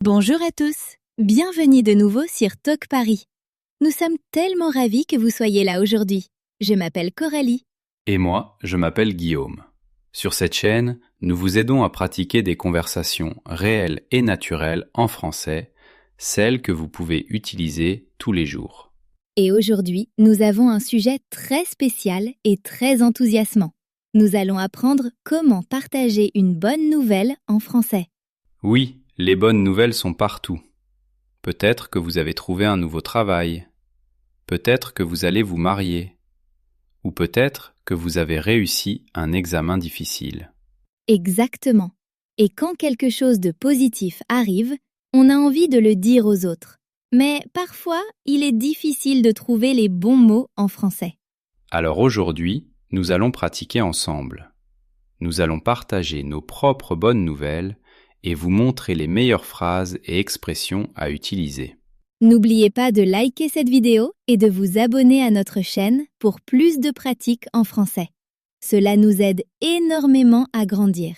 Bonjour à tous, bienvenue de nouveau sur Talk Paris. Nous sommes tellement ravis que vous soyez là aujourd'hui. Je m'appelle Coralie. Et moi, je m'appelle Guillaume. Sur cette chaîne, nous vous aidons à pratiquer des conversations réelles et naturelles en français, celles que vous pouvez utiliser tous les jours. Et aujourd'hui, nous avons un sujet très spécial et très enthousiasmant. Nous allons apprendre comment partager une bonne nouvelle en français. Oui, les bonnes nouvelles sont partout. Peut-être que vous avez trouvé un nouveau travail. Peut-être que vous allez vous marier. Ou peut-être que vous avez réussi un examen difficile. Exactement. Et quand quelque chose de positif arrive, on a envie de le dire aux autres. Mais parfois, il est difficile de trouver les bons mots en français. Alors aujourd'hui, nous allons pratiquer ensemble. Nous allons partager nos propres bonnes nouvelles et vous montrer les meilleures phrases et expressions à utiliser. N'oubliez pas de liker cette vidéo et de vous abonner à notre chaîne pour plus de pratiques en français. Cela nous aide énormément à grandir.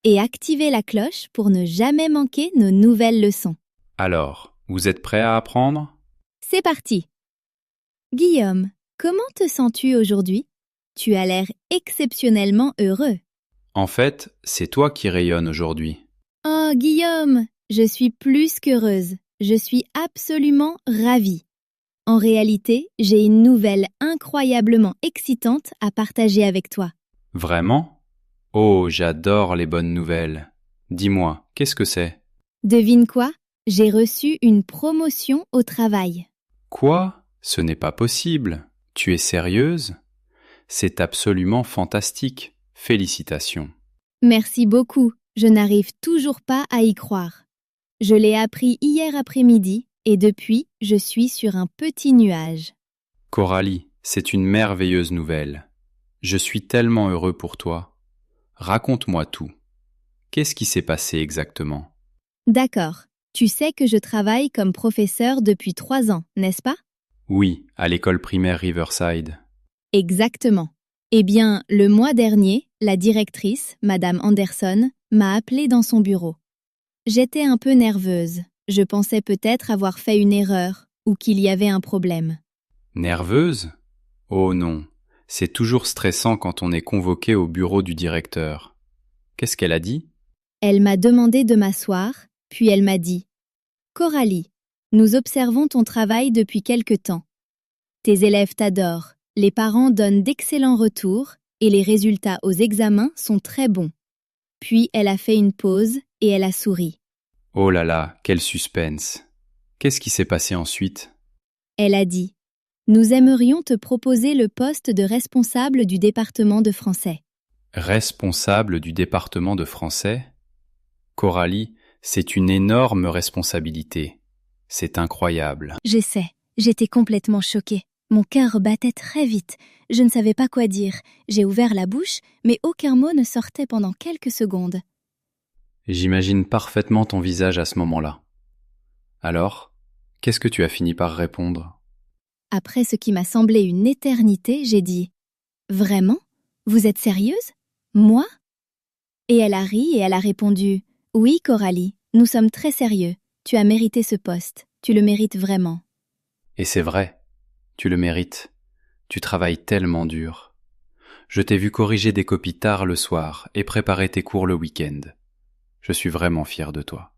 Et activez la cloche pour ne jamais manquer nos nouvelles leçons. Alors, vous êtes prêts à apprendre ? C'est parti! Guillaume, comment te sens-tu aujourd'hui? Tu as l'air exceptionnellement heureux. En fait, c'est toi qui rayonnes aujourd'hui. Oh, Guillaume, je suis plus qu'heureuse. Je suis absolument ravie. En réalité, j'ai une nouvelle incroyablement excitante à partager avec toi. Vraiment ? Oh, j'adore les bonnes nouvelles. Dis-moi, qu'est-ce que c'est ? Devine quoi? J'ai reçu une promotion au travail. Quoi ? Ce n'est pas possible. Tu es sérieuse ? C'est absolument fantastique. Félicitations. Merci beaucoup. Je n'arrive toujours pas à y croire. Je l'ai appris hier après-midi et depuis, je suis sur un petit nuage. Coralie, c'est une merveilleuse nouvelle. Je suis tellement heureux pour toi. Raconte-moi tout. Qu'est-ce qui s'est passé exactement ? D'accord. Tu sais que je travaille comme professeur depuis 3 ans, n'est-ce pas? Oui, à l'école primaire Riverside. Exactement. Eh bien, le mois dernier, la directrice, Madame Anderson, m'a appelée dans son bureau. J'étais un peu nerveuse. Je pensais peut-être avoir fait une erreur ou qu'il y avait un problème. Nerveuse ? Oh non, c'est toujours stressant quand on est convoqué au bureau du directeur. Qu'est-ce qu'elle a dit ? Elle m'a demandé de m'asseoir, puis elle m'a dit « Coralie, nous observons ton travail depuis quelque temps. Tes élèves t'adorent, les parents donnent d'excellents retours et les résultats aux examens sont très bons. » Puis elle a fait une pause et elle a souri. Oh là là, quel suspense. Qu'est-ce qui s'est passé ensuite ? Elle a dit « Nous aimerions te proposer le poste de responsable du département de français. » Responsable du département de français ? Coralie, c'est une énorme responsabilité. C'est incroyable. Je sais, j'étais complètement choquée. Mon cœur battait très vite. Je ne savais pas quoi dire. J'ai ouvert la bouche, mais aucun mot ne sortait pendant quelques secondes. J'imagine parfaitement ton visage à ce moment-là. Alors, qu'est-ce que tu as fini par répondre ? Après ce qui m'a semblé une éternité, j'ai dit « Vraiment? Vous êtes sérieuse? Moi ?» Et elle a ri et elle a répondu « Oui, Coralie, nous sommes très sérieux. Tu as mérité ce poste. Tu le mérites vraiment. » Et c'est vrai, tu le mérites. Tu travailles tellement dur. Je t'ai vu corriger des copies tard le soir et préparer tes cours le week-end. Je suis vraiment fier de toi.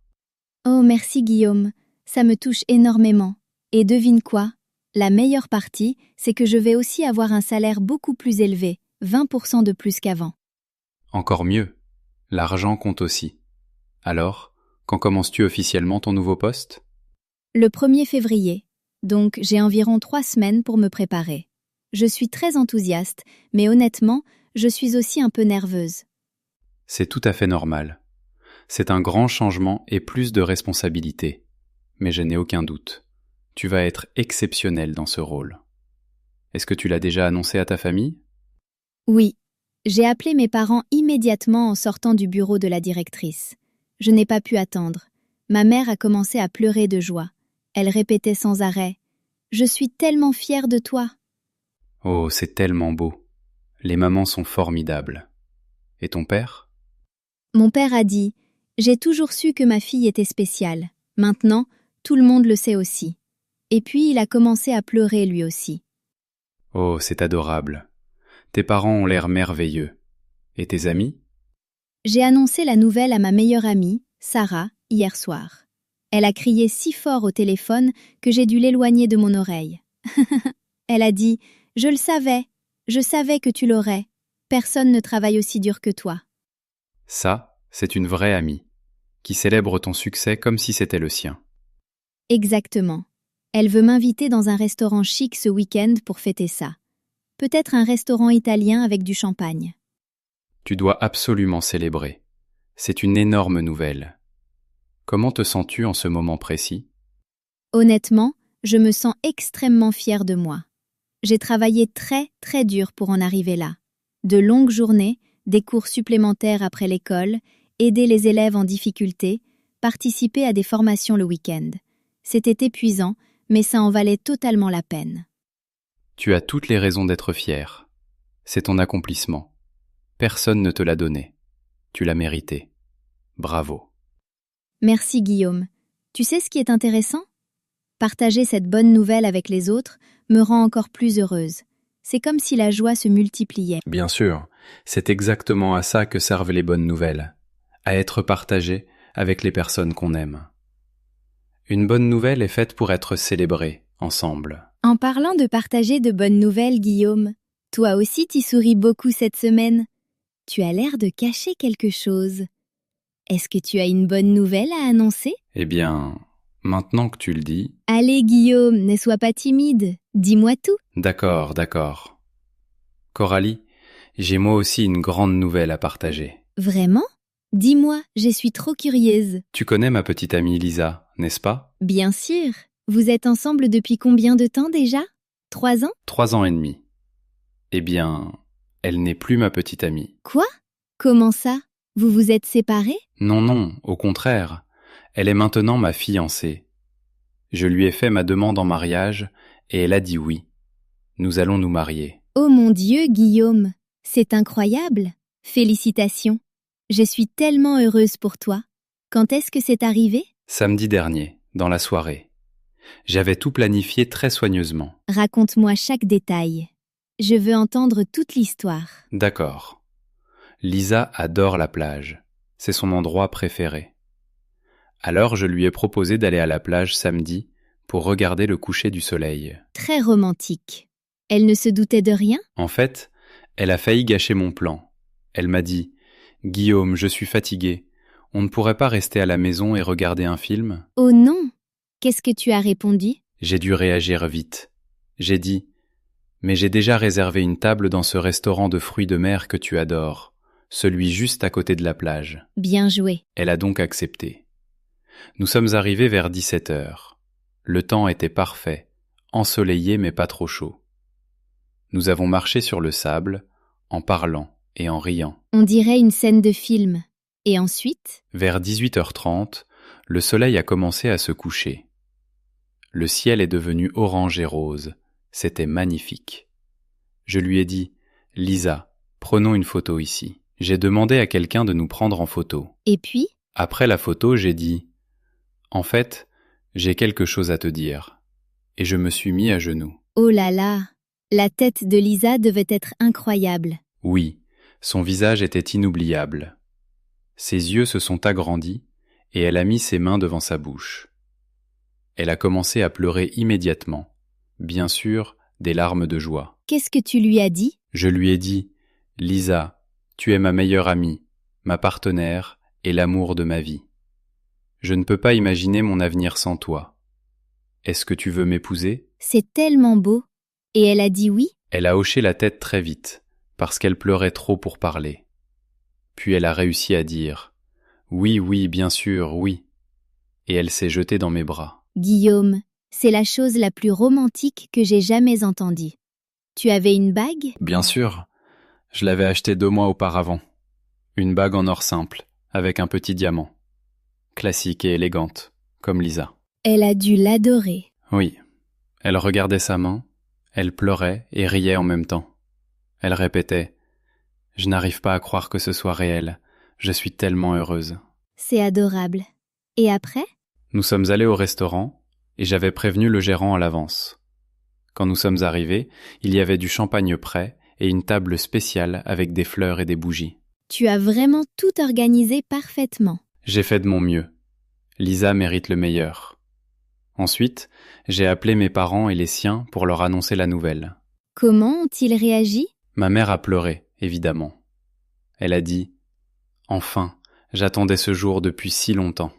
Oh, merci Guillaume. Ça me touche énormément. Et devine quoi? La meilleure partie, c'est que je vais aussi avoir un salaire beaucoup plus élevé, 20% de plus qu'avant. Encore mieux, l'argent compte aussi. Alors, quand commences-tu officiellement ton nouveau poste ? Le 1er février. Donc, j'ai environ 3 semaines pour me préparer. Je suis très enthousiaste, mais honnêtement, je suis aussi un peu nerveuse. C'est tout à fait normal. C'est un grand changement et plus de responsabilités. Mais je n'ai aucun doute. Tu vas être exceptionnel dans ce rôle. Est-ce que tu l'as déjà annoncé à ta famille ? Oui, j'ai appelé mes parents immédiatement en sortant du bureau de la directrice. Je n'ai pas pu attendre. Ma mère a commencé à pleurer de joie. Elle répétait sans arrêt « Je suis tellement fière de toi !» Oh, c'est tellement beau. Les mamans sont formidables. Et ton père ? Mon père a dit « J'ai toujours su que ma fille était spéciale. Maintenant, tout le monde le sait aussi. Et puis, il a commencé à pleurer lui aussi. Oh, c'est adorable. Tes parents ont l'air merveilleux. Et tes amis? J'ai annoncé la nouvelle à ma meilleure amie, Sarah, hier soir. Elle a crié si fort au téléphone que j'ai dû l'éloigner de mon oreille. Elle a dit « Je savais que tu l'aurais. Personne ne travaille aussi dur que toi. » Ça, c'est une vraie amie, qui célèbre ton succès comme si c'était le sien. Exactement. Elle veut m'inviter dans un restaurant chic ce week-end pour fêter ça. Peut-être un restaurant italien avec du champagne. Tu dois absolument célébrer. C'est une énorme nouvelle. Comment te sens-tu en ce moment précis? Honnêtement, je me sens extrêmement fière de moi. J'ai travaillé très, très dur pour en arriver là. De longues journées, des cours supplémentaires après l'école, aider les élèves en difficulté, participer à des formations le week-end. C'était épuisant, mais ça en valait totalement la peine. Tu as toutes les raisons d'être fier. C'est ton accomplissement. Personne ne te l'a donné. Tu l'as mérité. Bravo. Merci Guillaume. Tu sais ce qui est intéressant? Partager cette bonne nouvelle avec les autres me rend encore plus heureuse. C'est comme si la joie se multipliait. Bien sûr, c'est exactement à ça que servent les bonnes nouvelles, à être partagées avec les personnes qu'on aime. Une bonne nouvelle est faite pour être célébrée, ensemble. En parlant de partager de bonnes nouvelles, Guillaume, toi aussi t'y souris beaucoup cette semaine. Tu as l'air de cacher quelque chose. Est-ce que tu as une bonne nouvelle à annoncer? Eh bien, maintenant que tu le dis... Allez Guillaume, ne sois pas timide. Dis-moi tout. D'accord. Coralie, j'ai moi aussi une grande nouvelle à partager. Vraiment? Dis-moi, je suis trop curieuse. Tu connais ma petite amie Lisa, n'est-ce pas? Bien sûr. Vous êtes ensemble depuis combien de temps déjà? 3 ans? 3 ans et demi. Eh bien, elle n'est plus ma petite amie. Quoi? Comment ça? Vous vous êtes séparés? Non, au contraire. Elle est maintenant ma fiancée. Je lui ai fait ma demande en mariage et elle a dit oui. Nous allons nous marier. Oh mon Dieu, Guillaume, c'est incroyable. Félicitations. Je suis tellement heureuse pour toi. Quand est-ce que c'est arrivé? Samedi dernier, dans la soirée. J'avais tout planifié très soigneusement. Raconte-moi chaque détail. Je veux entendre toute l'histoire. D'accord. Lisa adore la plage. C'est son endroit préféré. Alors je lui ai proposé d'aller à la plage samedi pour regarder le coucher du soleil. Très romantique. Elle ne se doutait de rien? En fait, elle a failli gâcher mon plan. Elle m'a dit « Guillaume, je suis fatiguée. On ne pourrait pas rester à la maison et regarder un film ?» Oh non! Qu'est-ce que tu as répondu? J'ai dû réagir vite. J'ai dit « Mais j'ai déjà réservé une table dans ce restaurant de fruits de mer que tu adores, celui juste à côté de la plage. » Bien joué. Elle a donc accepté. Nous sommes arrivés vers 17h. Le temps était parfait, ensoleillé mais pas trop chaud. Nous avons marché sur le sable, en parlant et en riant. On dirait une scène de film. Et ensuite? Vers 18h30, le soleil a commencé à se coucher. Le ciel est devenu orange et rose. C'était magnifique. Je lui ai dit « Lisa, prenons une photo ici. » J'ai demandé à quelqu'un de nous prendre en photo. Et puis? Après la photo, j'ai dit « En fait, j'ai quelque chose à te dire. » Et je me suis mis à genoux. Oh là là! La tête de Lisa devait être incroyable. Oui, son visage était inoubliable. Ses yeux se sont agrandis et elle a mis ses mains devant sa bouche. Elle a commencé à pleurer immédiatement. Bien sûr, des larmes de joie. Qu'est-ce que tu lui as dit? Je lui ai dit « Lisa, tu es ma meilleure amie, ma partenaire et l'amour de ma vie. Je ne peux pas imaginer mon avenir sans toi. Est-ce que tu veux m'épouser ?» C'est tellement beau. Et elle a dit oui? Elle a hoché la tête très vite, parce qu'elle pleurait trop pour parler. Puis elle a réussi à dire « Oui, bien sûr, oui. » Et elle s'est jetée dans mes bras. Guillaume, c'est la chose la plus romantique que j'ai jamais entendue. Tu avais une bague? Bien sûr. Je l'avais achetée 2 mois auparavant. Une bague en or simple, avec un petit diamant. Classique et élégante, comme Lisa. Elle a dû l'adorer. Oui. Elle regardait sa main, elle pleurait et riait en même temps. Elle répétait « Je n'arrive pas à croire que ce soit réel. Je suis tellement heureuse. » C'est adorable. Et après? Nous sommes allés au restaurant et j'avais prévenu le gérant à l'avance. Quand nous sommes arrivés, il y avait du champagne prêt et une table spéciale avec des fleurs et des bougies. Tu as vraiment tout organisé parfaitement. J'ai fait de mon mieux. Lisa mérite le meilleur. Ensuite, j'ai appelé mes parents et les siens pour leur annoncer la nouvelle. Comment ont-ils réagi? Ma mère a pleuré, évidemment. Elle a dit « Enfin, j'attendais ce jour depuis si longtemps. »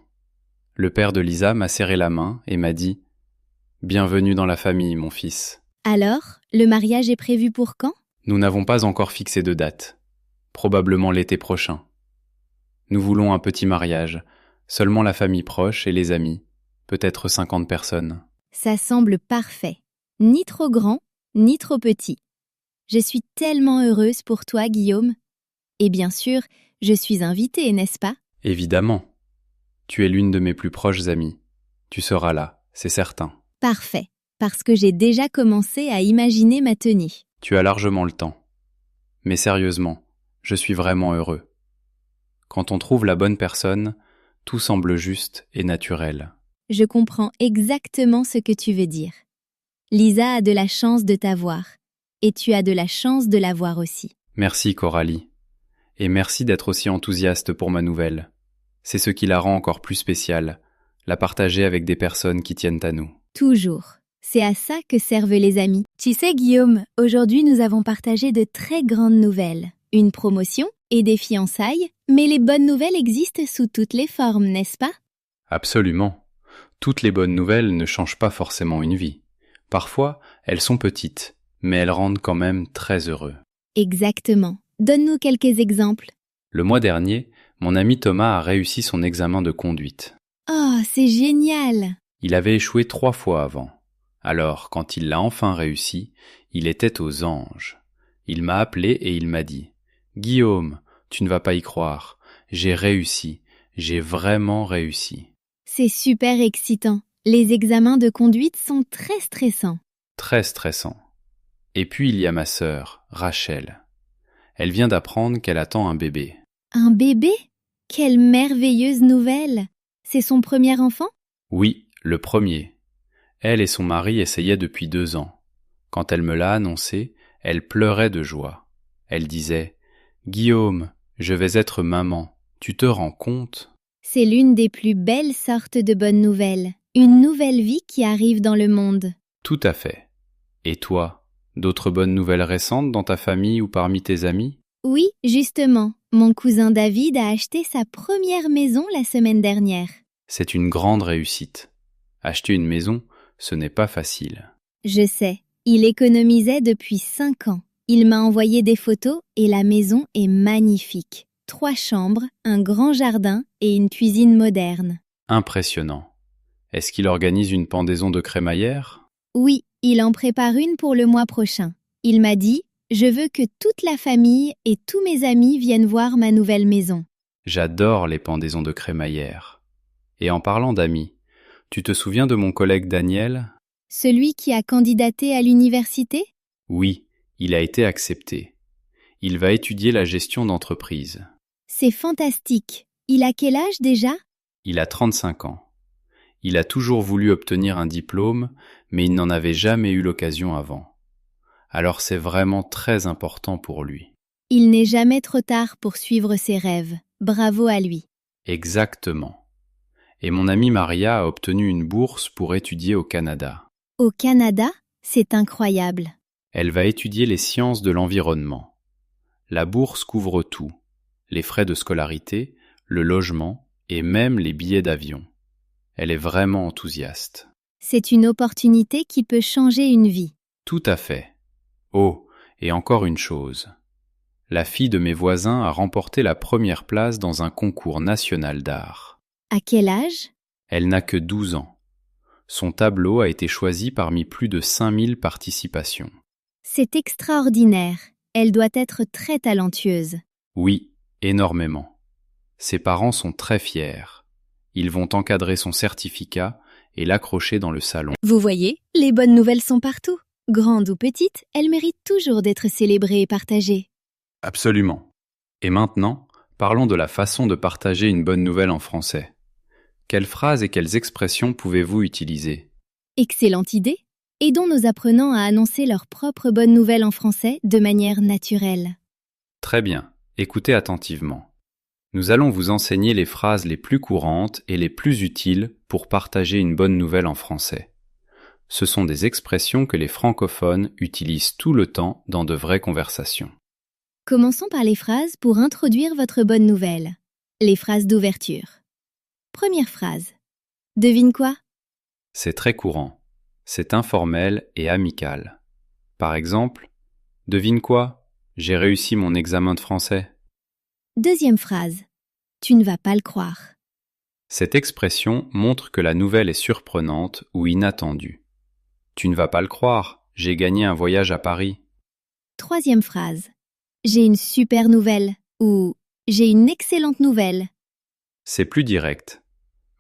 Le père de Lisa m'a serré la main et m'a dit « Bienvenue dans la famille, mon fils. » Alors, le mariage est prévu pour quand? Nous n'avons pas encore fixé de date. Probablement l'été prochain. Nous voulons un petit mariage, seulement la famille proche et les amis, peut-être 50 personnes. Ça semble parfait. Ni trop grand, ni trop petit. Je suis tellement heureuse pour toi, Guillaume. Et bien sûr, je suis invitée, n'est-ce pas? Évidemment. Tu es l'une de mes plus proches amies. Tu seras là, c'est certain. Parfait, parce que j'ai déjà commencé à imaginer ma tenue. Tu as largement le temps. Mais sérieusement, je suis vraiment heureux. Quand on trouve la bonne personne, tout semble juste et naturel. Je comprends exactement ce que tu veux dire. Lisa a de la chance de t'avoir. Et tu as de la chance de l'avoir aussi. Merci Coralie. Et merci d'être aussi enthousiaste pour ma nouvelle. C'est ce qui la rend encore plus spéciale, la partager avec des personnes qui tiennent à nous. Toujours. C'est à ça que servent les amis. Tu sais, Guillaume, aujourd'hui nous avons partagé de très grandes nouvelles. Une promotion et des fiançailles, mais les bonnes nouvelles existent sous toutes les formes, n'est-ce pas? Absolument. Toutes les bonnes nouvelles ne changent pas forcément une vie. Parfois, elles sont petites, mais elles rendent quand même très heureux. Exactement. Donne-nous quelques exemples. Le mois dernier, mon ami Thomas a réussi son examen de conduite. Oh, c'est génial! Il avait échoué 3 fois avant. Alors, quand il l'a enfin réussi, il était aux anges. Il m'a appelé et il m'a dit « Guillaume, tu ne vas pas y croire. J'ai réussi. J'ai vraiment réussi. » C'est super excitant. Les examens de conduite sont très stressants. Très stressant. Et puis il y a ma sœur, Rachel. Elle vient d'apprendre qu'elle attend un bébé. Un bébé? Quelle merveilleuse nouvelle! C'est son premier enfant? Oui, le premier. Elle et son mari essayaient depuis 2 ans. Quand elle me l'a annoncé, elle pleurait de joie. Elle disait « Guillaume, je vais être maman. Tu te rends compte ?» C'est l'une des plus belles sortes de bonnes nouvelles. Une nouvelle vie qui arrive dans le monde. Tout à fait. Et toi, d'autres bonnes nouvelles récentes dans ta famille ou parmi tes amis? Oui, justement. Mon cousin David a acheté sa première maison la semaine dernière. C'est une grande réussite. Acheter une maison, ce n'est pas facile. Je sais. Il économisait depuis 5 ans. Il m'a envoyé des photos et la maison est magnifique. 3 chambres, un grand jardin et une cuisine moderne. Impressionnant. Est-ce qu'il organise une pendaison de crémaillère? Oui, il en prépare une pour le mois prochain. Il m'a dit « Je veux que toute la famille et tous mes amis viennent voir ma nouvelle maison. » J'adore les pendaisons de crémaillère. Et en parlant d'amis, tu te souviens de mon collègue Daniel? Celui qui a candidaté à l'université? Oui, il a été accepté. Il va étudier la gestion d'entreprise. C'est fantastique. Il a quel âge déjà? Il a 35 ans. Il a toujours voulu obtenir un diplôme, mais il n'en avait jamais eu l'occasion avant. Alors c'est vraiment très important pour lui. Il n'est jamais trop tard pour suivre ses rêves. Bravo à lui. Exactement. Et mon amie Maria a obtenu une bourse pour étudier au Canada. Au Canada, c'est incroyable. Elle va étudier les sciences de l'environnement. La bourse couvre tout, les frais de scolarité, le logement et même les billets d'avion. Elle est vraiment enthousiaste. C'est une opportunité qui peut changer une vie. Tout à fait. Oh, et encore une chose. La fille de mes voisins a remporté la première place dans un concours national d'art. À quel âge? Elle n'a que 12 ans. Son tableau a été choisi parmi plus de 5000 participations. C'est extraordinaire. Elle doit être très talentueuse. Oui, énormément. Ses parents sont très fiers. Ils vont encadrer son certificat et l'accrocher dans le salon. Vous voyez, les bonnes nouvelles sont partout. Grandes ou petites, elles méritent toujours d'être célébrées et partagées. Absolument. Et maintenant, Parlons de la façon de partager une bonne nouvelle en français. Quelles phrases et quelles expressions pouvez-vous utiliser? Excellente idée! Aidons nos apprenants à annoncer leur propre bonne nouvelle en français de manière naturelle. Très bien, écoutez attentivement. Nous allons vous enseigner les phrases les plus courantes et les plus utiles pour partager une bonne nouvelle en français. Ce sont des expressions que les francophones utilisent tout le temps dans de vraies conversations. Commençons par les phrases pour introduire votre bonne nouvelle. Les phrases d'ouverture. Première phrase. Devine quoi? C'est très courant. C'est informel et amical. Par exemple, devine quoi? J'ai réussi mon examen de français. Deuxième phrase. Tu ne vas pas le croire. Cette expression montre que la nouvelle est surprenante ou inattendue. Tu ne vas pas le croire, j'ai gagné un voyage à Paris. Troisième phrase. J'ai une super nouvelle ou j'ai une excellente nouvelle. C'est plus direct.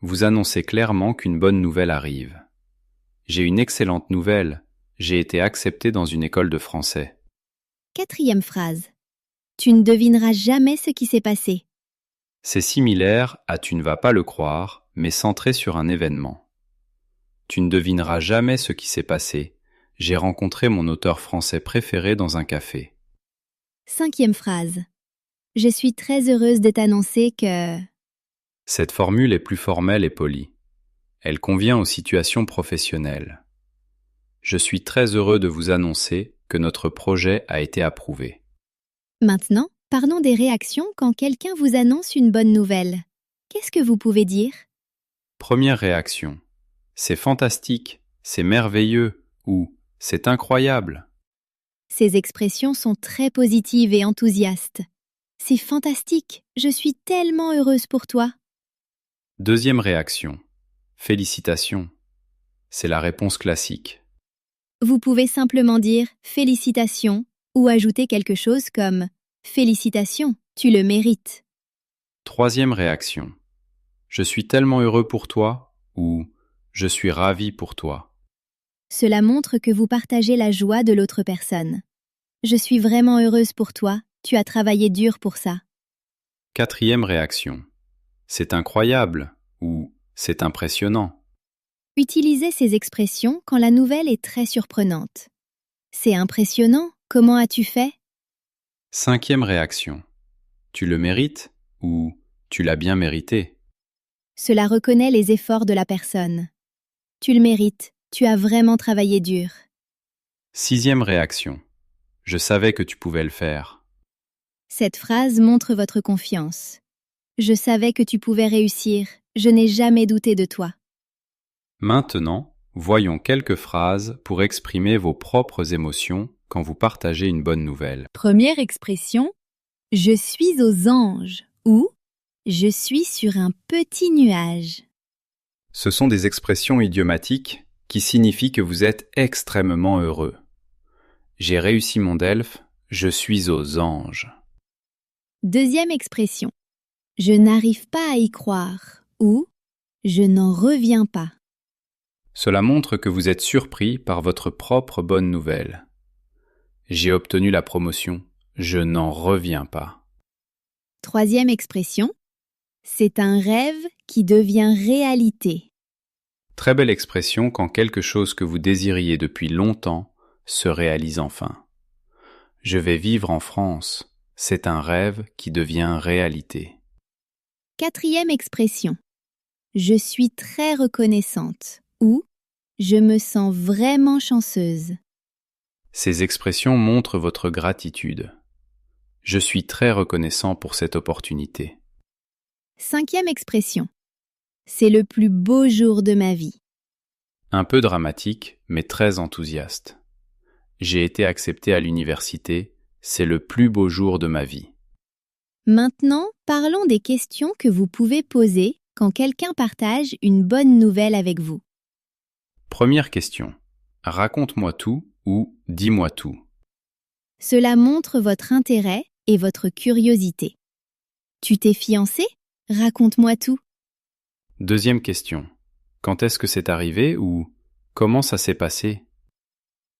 Vous annoncez clairement qu'une bonne nouvelle arrive. J'ai une excellente nouvelle, j'ai été accepté dans une école de français. Quatrième phrase. Tu ne devineras jamais ce qui s'est passé. C'est similaire à tu ne vas pas le croire, mais centré sur un événement. Tu ne devineras jamais ce qui s'est passé. J'ai rencontré mon auteur français préféré dans un café. Cinquième phrase. Je suis très heureuse de t'annoncer que... Cette formule est plus formelle et polie. Elle convient aux situations professionnelles. Je suis très heureux de vous annoncer que notre projet a été approuvé. Maintenant, parlons des réactions quand quelqu'un vous annonce une bonne nouvelle. Qu'est-ce que vous pouvez dire? Première réaction. C'est fantastique, c'est merveilleux ou c'est incroyable. Ces expressions sont très positives et enthousiastes. C'est fantastique, je suis tellement heureuse pour toi. Deuxième réaction. Félicitations. C'est la réponse classique. Vous pouvez simplement dire félicitations ou ajouter quelque chose comme félicitations, tu le mérites. Troisième réaction. Je suis tellement heureux pour toi ou je suis ravi pour toi. Cela montre que vous partagez la joie de l'autre personne. Je suis vraiment heureuse pour toi, tu as travaillé dur pour ça. Quatrième réaction. C'est incroyable ou c'est impressionnant. Utilisez ces expressions quand la nouvelle est très surprenante. C'est impressionnant, comment as-tu fait? Cinquième réaction. Tu le mérites ou tu l'as bien mérité. Cela reconnaît les efforts de la personne. Tu le mérites, tu as vraiment travaillé dur. Sixième réaction. Je savais que tu pouvais le faire. Cette phrase montre votre confiance. Je savais que tu pouvais réussir, je n'ai jamais douté de toi. Maintenant, voyons quelques phrases pour exprimer vos propres émotions quand vous partagez une bonne nouvelle. Première expression, je suis aux anges ou je suis sur un petit nuage. Ce sont des expressions idiomatiques qui signifient que vous êtes extrêmement heureux. J'ai réussi mon DELF, je suis aux anges. Deuxième expression, je n'arrive pas à y croire ou je n'en reviens pas. Cela montre que vous êtes surpris par votre propre bonne nouvelle. J'ai obtenu la promotion, je n'en reviens pas. Troisième expression, c'est un rêve qui devient réalité. Très belle expression quand quelque chose que vous désiriez depuis longtemps se réalise enfin. Je vais vivre en France, c'est un rêve qui devient réalité. Quatrième expression, je suis très reconnaissante ou je me sens vraiment chanceuse. Ces expressions montrent votre gratitude. Je suis très reconnaissant pour cette opportunité. Cinquième expression, c'est le plus beau jour de ma vie. Un peu dramatique, mais très enthousiaste. J'ai été accepté à l'université, c'est le plus beau jour de ma vie. Maintenant, parlons des questions que vous pouvez poser quand quelqu'un partage une bonne nouvelle avec vous. Première question. Raconte-moi tout ou dis-moi tout. Cela montre votre intérêt et votre curiosité. Tu t'es fiancé? Raconte-moi tout. Deuxième question. Quand est-ce que c'est arrivé ou comment ça s'est passé?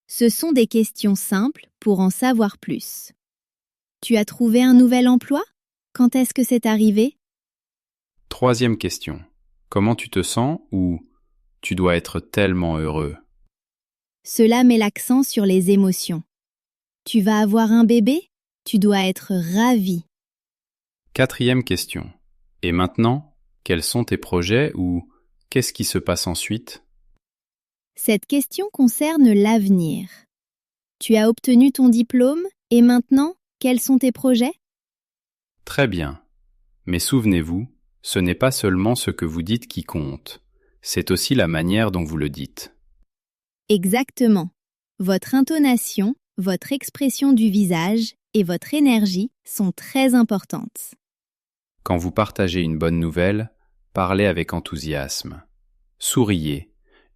Ce sont des questions simples pour en savoir plus. Tu as trouvé un nouvel emploi? Quand est-ce que c'est arrivé? Troisième question. Comment tu te sens ou tu dois être tellement heureux? Cela met l'accent sur les émotions. Tu vas avoir un bébé? Tu dois être ravi. Quatrième question. Et maintenant, quels sont tes projets ou qu'est-ce qui se passe ensuite? Cette question concerne l'avenir. Tu as obtenu ton diplôme et maintenant, quels sont tes projets? Très bien. Mais souvenez-vous, ce n'est pas seulement ce que vous dites qui compte, c'est aussi la manière dont vous le dites. Exactement. Votre intonation, votre expression du visage et votre énergie sont très importantes. Quand vous partagez une bonne nouvelle, parlez avec enthousiasme. Souriez,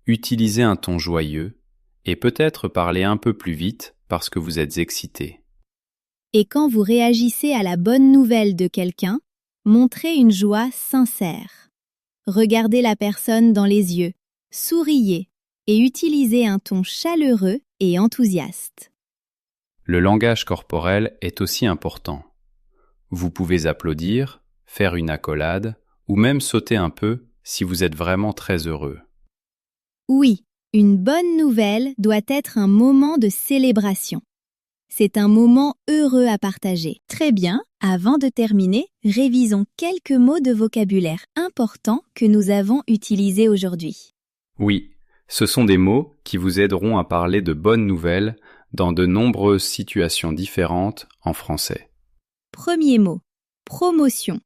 utilisez un ton joyeux et peut-être parlez un peu plus vite parce que vous êtes excité. Et quand vous réagissez à la bonne nouvelle de quelqu'un, montrez une joie sincère. Regardez la personne dans les yeux, souriez et utilisez un ton chaleureux et enthousiaste. Le langage corporel est aussi important. Vous pouvez applaudir, faire une accolade ou même sauter un peu si vous êtes vraiment très heureux. Oui, une bonne nouvelle doit être un moment de célébration. C'est un moment heureux à partager. Très bien, avant de terminer, révisons quelques mots de vocabulaire importants que nous avons utilisés aujourd'hui. Oui, ce sont des mots qui vous aideront à parler de bonnes nouvelles dans de nombreuses situations différentes en français. Premier mot, promotion.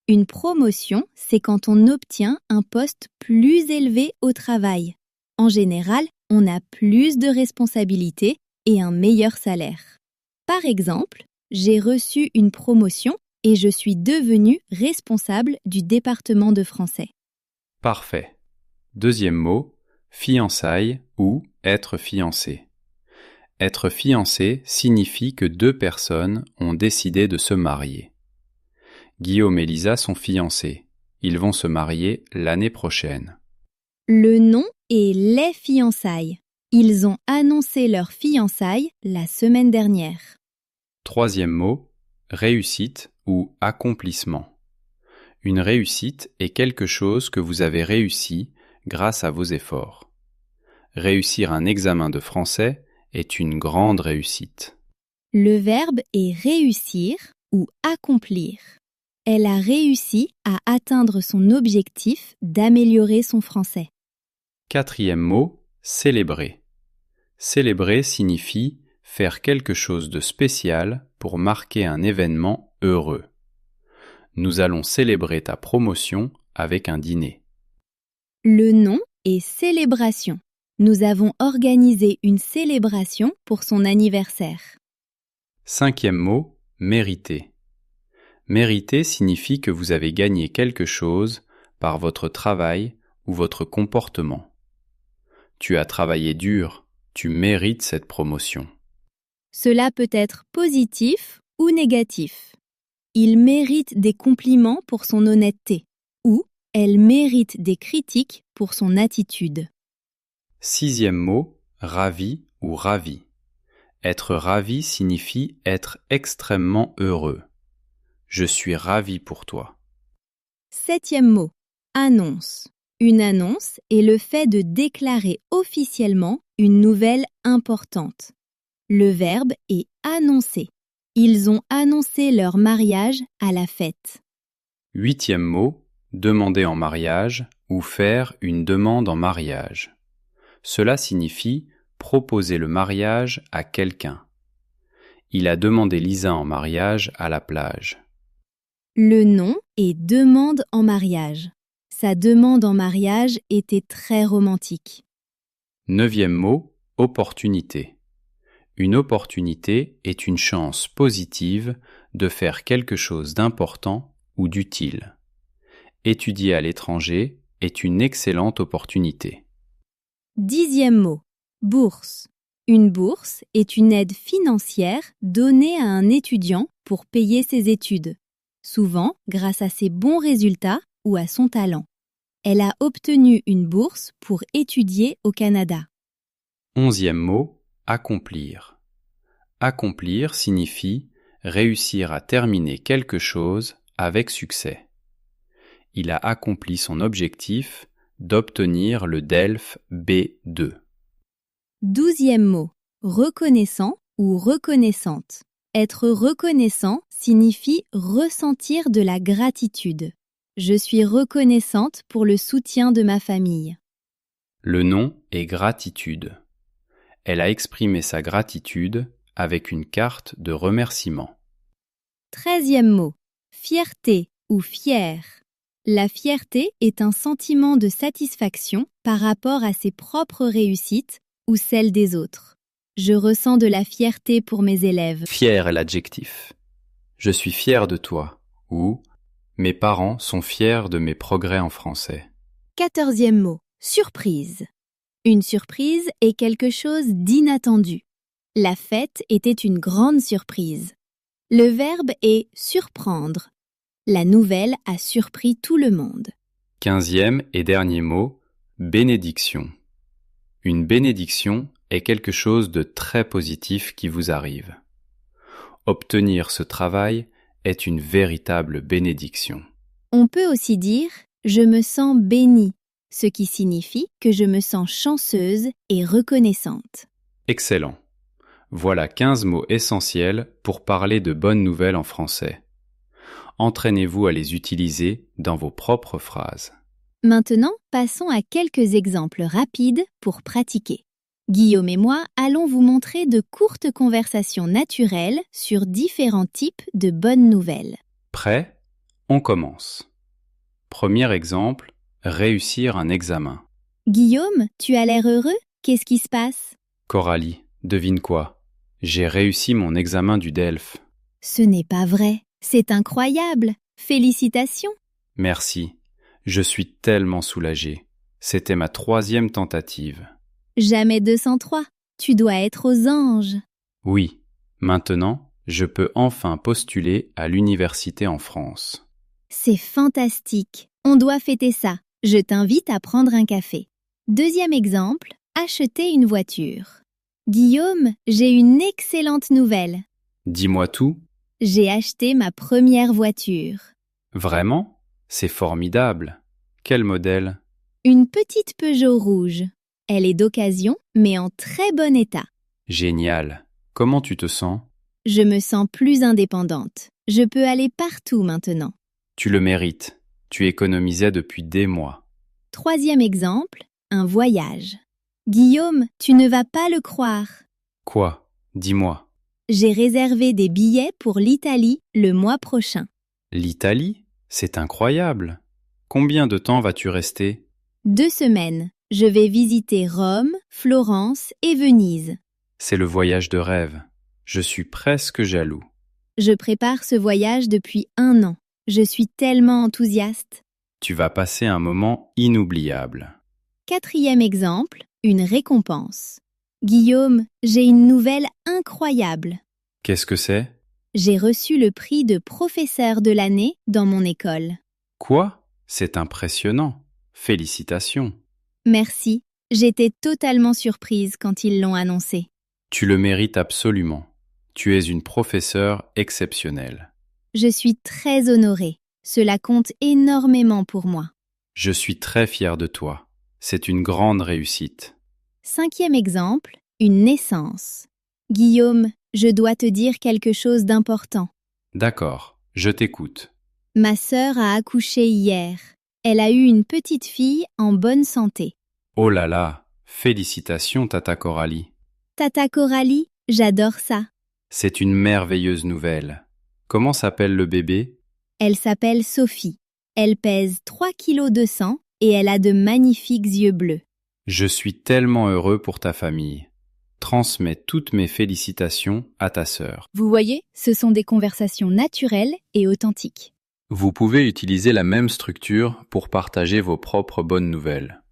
Une promotion, c'est quand on obtient un poste plus élevé au travail. En général, on a plus de responsabilités et un meilleur salaire. Par exemple, j'ai reçu une promotion et je suis devenu responsable du département de français. Parfait. Deuxième mot, fiançailles ou être fiancé. Être fiancé signifie que deux personnes ont décidé de se marier. Guillaume et Lisa sont fiancés. Ils vont se marier l'année prochaine. Le nom est les fiançailles. Ils ont annoncé leurs fiançailles la semaine dernière. Troisième mot, réussite ou accomplissement. Une réussite est quelque chose que vous avez réussi grâce à vos efforts. Réussir un examen de français est une grande réussite. Le verbe est réussir ou accomplir. Elle a réussi à atteindre son objectif d'améliorer son français. Quatrième mot, célébrer. Célébrer signifie faire quelque chose de spécial pour marquer un événement heureux. Nous allons célébrer ta promotion avec un dîner. Le nom est célébration. Nous avons organisé une célébration pour son anniversaire. Cinquième mot, mériter. Mériter signifie que vous avez gagné quelque chose par votre travail ou votre comportement. Tu as travaillé dur, tu mérites cette promotion. Cela peut être positif ou négatif. Il mérite des compliments pour son honnêteté ou elle mérite des critiques pour son attitude. Sixième mot, ravi ou ravi. Être ravi signifie être extrêmement heureux. Je suis ravi pour toi. Septième mot, annonce. Une annonce est le fait de déclarer officiellement une nouvelle importante. Le verbe est annoncer. Ils ont annoncé leur mariage à la fête. Huitième mot, demander en mariage ou faire une demande en mariage. Cela signifie proposer le mariage à quelqu'un. Il a demandé Lisa en mariage à la plage. Le nom est demande en mariage. Sa demande en mariage était très romantique. Neuvième mot, opportunité. Une opportunité est une chance positive de faire quelque chose d'important ou d'utile. Étudier à l'étranger est une excellente opportunité. Dixième mot, bourse. Une bourse est une aide financière donnée à un étudiant pour payer ses études, souvent grâce à ses bons résultats ou à son talent. Elle a obtenu une bourse pour étudier au Canada. Onzième mot, accomplir. Accomplir signifie réussir à terminer quelque chose avec succès. Il a accompli son objectif d'obtenir le DELF B2. 12e mot. Reconnaissant ou reconnaissante. Être reconnaissant signifie ressentir de la gratitude. Je suis reconnaissante pour le soutien de ma famille. Le nom est gratitude. Elle a exprimé sa gratitude avec une carte de remerciement. 13e mot. Fierté ou fier. La fierté est un sentiment de satisfaction par rapport à ses propres réussites ou celles des autres. Je ressens de la fierté pour mes élèves. Fier est l'adjectif. Je suis fier de toi. Ou mes parents sont fiers de mes progrès en français. 14e mot. Surprise. Une surprise est quelque chose d'inattendu. La fête était une grande surprise. Le verbe est surprendre. La nouvelle a surpris tout le monde. 15e et dernier mot, bénédiction. Une bénédiction est quelque chose de très positif qui vous arrive. Obtenir ce travail est une véritable bénédiction. On peut aussi dire « je me sens bénie », ce qui signifie que je me sens chanceuse et reconnaissante. Excellent. Voilà 15 mots essentiels pour parler de bonnes nouvelles en français. Entraînez-vous à les utiliser dans vos propres phrases. Maintenant, passons à quelques exemples rapides pour pratiquer. Guillaume et moi allons vous montrer de courtes conversations naturelles sur différents types de bonnes nouvelles. Prêt? On commence. Premier exemple, réussir un examen. Guillaume, tu as l'air heureux? Qu'est-ce qui se passe? Coralie, devine quoi? J'ai réussi mon examen du DELF. Ce n'est pas vrai. C'est incroyable. Félicitations. Merci. Je suis tellement soulagé. C'était ma 3e tentative. Jamais 203. Tu dois être aux anges. Oui. Maintenant, je peux enfin postuler à l'université en France. C'est fantastique. On doit fêter ça. Je t'invite à prendre un café. Deuxième exemple, acheter une voiture. Guillaume, j'ai une excellente nouvelle. Dis-moi tout. J'ai acheté ma première voiture. Vraiment? C'est formidable. Quel modèle? Une petite Peugeot rouge. Elle est d'occasion, mais en très bon état. Génial. Comment tu te sens? Je me sens plus indépendante. Je peux aller partout maintenant. Tu le mérites. Tu économisais depuis des mois. Troisième exemple, un voyage. Guillaume, tu ne vas pas le croire. Quoi? Dis-moi. J'ai réservé des billets pour l'Italie le mois prochain. L'Italie? C'est incroyable. Combien de temps vas-tu rester? 2 semaines. Je vais visiter Rome, Florence et Venise. C'est le voyage de rêve. Je suis presque jaloux. Je prépare ce voyage depuis 1 an. Je suis tellement enthousiaste. Tu vas passer un moment inoubliable. 4e exemple, une récompense. Guillaume, j'ai une nouvelle incroyable. Qu'est-ce que c'est? J'ai reçu le prix de professeur de l'année dans mon école. Quoi? C'est impressionnant. Félicitations. Merci, j'étais totalement surprise quand ils l'ont annoncé. Tu le mérites absolument. Tu es une professeure exceptionnelle. Je suis très honorée. Cela compte énormément pour moi. Je suis très fier de toi. C'est une grande réussite. 5e exemple, une naissance. Guillaume, je dois te dire quelque chose d'important. D'accord, je t'écoute. Ma sœur a accouché hier. Elle a eu une petite fille en bonne santé. Oh là là, félicitations Tata Coralie. Tata Coralie, j'adore ça. C'est une merveilleuse nouvelle. Comment s'appelle le bébé? Elle s'appelle Sophie. Elle pèse 3,2 kg et elle a de magnifiques yeux bleus. Je suis tellement heureux pour ta famille. Transmets toutes mes félicitations à ta sœur. Vous voyez, ce sont des conversations naturelles et authentiques. Vous pouvez utiliser la même structure pour partager vos propres bonnes nouvelles.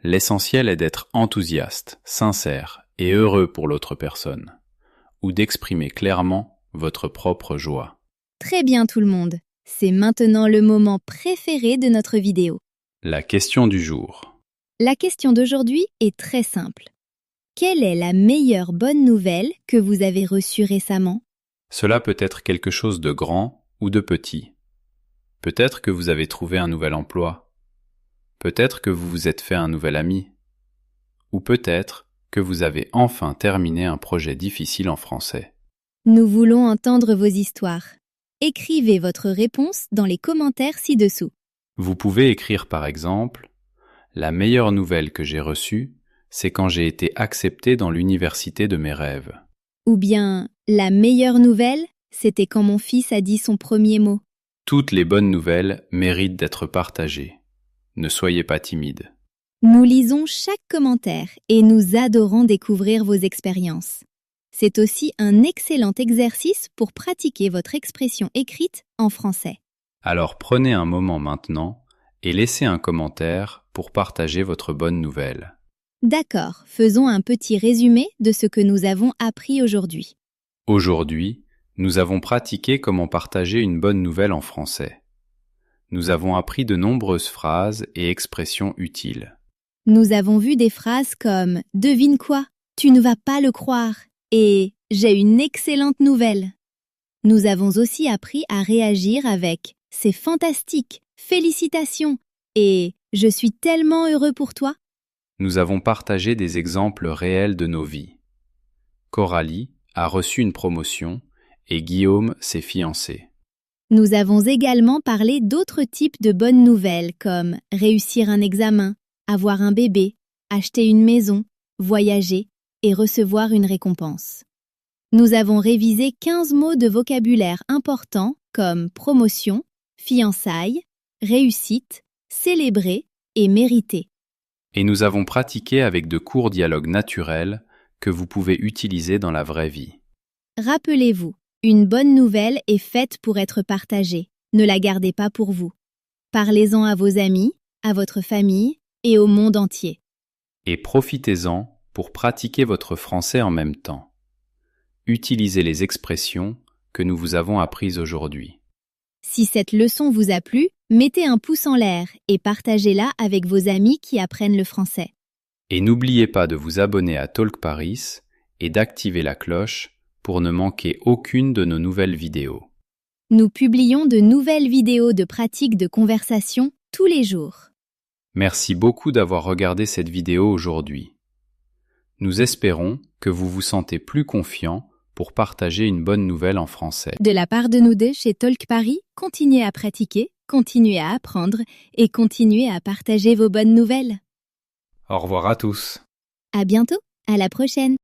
L'essentiel est d'être enthousiaste, sincère et heureux pour l'autre personne, ou d'exprimer clairement votre propre joie. Très bien tout le monde. C'est maintenant le moment préféré de notre vidéo. La question du jour. La question d'aujourd'hui est très simple. Quelle est la meilleure bonne nouvelle que vous avez reçue récemment? Cela peut être quelque chose de grand ou de petit. Peut-être que vous avez trouvé un nouvel emploi. Peut-être que vous vous êtes fait un nouvel ami. Ou peut-être que vous avez enfin terminé un projet difficile en français. Nous voulons entendre vos histoires. Écrivez votre réponse dans les commentaires ci-dessous. Vous pouvez écrire par exemple « La meilleure nouvelle que j'ai reçue, c'est quand j'ai été accepté dans l'université de mes rêves. » Ou bien, la meilleure nouvelle, c'était quand mon fils a dit son premier mot. Toutes les bonnes nouvelles méritent d'être partagées. Ne soyez pas timide. Nous lisons chaque commentaire et nous adorons découvrir vos expériences. C'est aussi un excellent exercice pour pratiquer votre expression écrite en français. Alors prenez un moment maintenant et laissez un commentaire pour partager votre bonne nouvelle. D'accord, faisons un petit résumé de ce que nous avons appris aujourd'hui. Aujourd'hui, nous avons pratiqué comment partager une bonne nouvelle en français. Nous avons appris de nombreuses phrases et expressions utiles. Nous avons vu des phrases comme « Devine quoi? Tu ne vas pas le croire » et « J'ai une excellente nouvelle ». Nous avons aussi appris à réagir avec « C'est fantastique, félicitations » et « Je suis tellement heureux pour toi ». Nous avons partagé des exemples réels de nos vies. Coralie a reçu une promotion et Guillaume s'est fiancé. Nous avons également parlé d'autres types de bonnes nouvelles comme réussir un examen, avoir un bébé, acheter une maison, voyager et recevoir une récompense. Nous avons révisé 15 mots de vocabulaire importants comme promotion, fiançailles, réussite, célébrer et mériter. Et nous avons pratiqué avec de courts dialogues naturels que vous pouvez utiliser dans la vraie vie. Rappelez-vous, une bonne nouvelle est faite pour être partagée. Ne la gardez pas pour vous. Parlez-en à vos amis, à votre famille et au monde entier. Et profitez-en pour pratiquer votre français en même temps. Utilisez les expressions que nous vous avons apprises aujourd'hui. Si cette leçon vous a plu, mettez un pouce en l'air et partagez-la avec vos amis qui apprennent le français. Et n'oubliez pas de vous abonner à Talk Paris et d'activer la cloche pour ne manquer aucune de nos nouvelles vidéos. Nous publions de nouvelles vidéos de pratique de conversation tous les jours. Merci beaucoup d'avoir regardé cette vidéo aujourd'hui. Nous espérons que vous vous sentez plus confiant pour partager une bonne nouvelle en français. De la part de nous deux chez Talk Paris, continuez à pratiquer, continuez à apprendre et continuez à partager vos bonnes nouvelles. Au revoir à tous. À bientôt, à la prochaine.